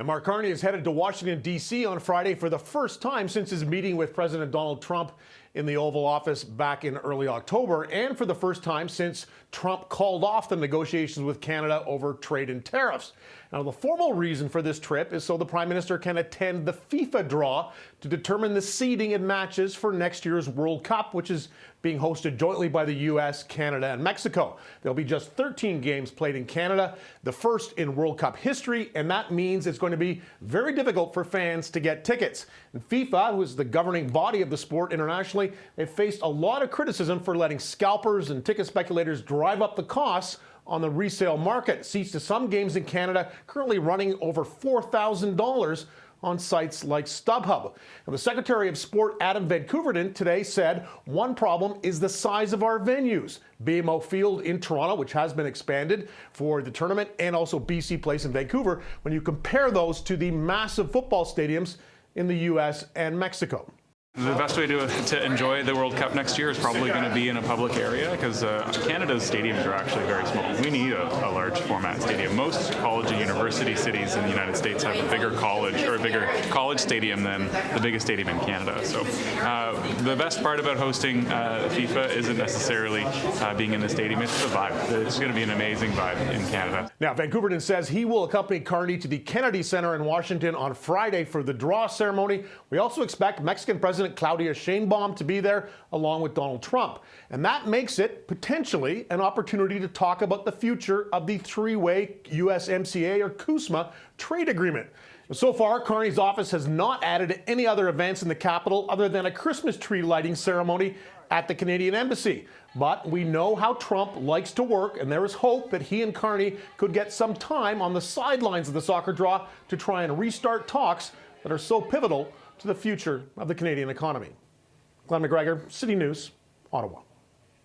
And Mark Carney is headed to Washington, D.C. on Friday for the first time since his meeting with President Donald Trump in the Oval Office back in early October, and for the first time since Trump called off the negotiations with Canada over trade and tariffs. Now, the formal reason for this trip is so the Prime Minister can attend the FIFA draw to determine the seeding in matches for next year's World Cup, which is being hosted jointly by the U.S., Canada, and Mexico. There'll be just 13 games played in Canada, the first in World Cup history, and that means it's going to be very difficult for fans to get tickets. And FIFA, who is the governing body of the sport internationally, they've faced a lot of criticism for letting scalpers and ticket speculators drive up the costs on the resale market. Seats to some games in Canada currently running over $4,000 on sites like StubHub. And the Secretary of Sport, Adam Vancouverden, today said one problem is the size of our venues. BMO Field in Toronto, which has been expanded for the tournament, and also BC Place in Vancouver, when you compare those to the massive football stadiums in the U.S. and Mexico. The best way to enjoy the World Cup next year is probably going to be in a public area, because Canada's stadiums are actually very small. We need a large format stadium. Most college and university cities in the United States have a bigger college stadium than the biggest stadium in Canada. So the best part about hosting FIFA isn't necessarily being in the stadium, it's the vibe. It's going to be an amazing vibe in Canada. Now, Vancouverden says he will accompany Carney to the Kennedy Center in Washington on Friday for the draw ceremony. We also expect Mexican President Claudia Sheinbaum to be there, along with Donald Trump. And that makes it potentially an opportunity to talk about the future of the three-way USMCA or CUSMA trade agreement. So far, Carney's office has not added any other events in the capital other than a Christmas tree lighting ceremony at the Canadian Embassy. But we know how Trump likes to work, and there is hope that he and Carney could get some time on the sidelines of the soccer draw to try and restart talks that are so pivotal to the future of the Canadian economy. Glen McGregor, City News, Ottawa.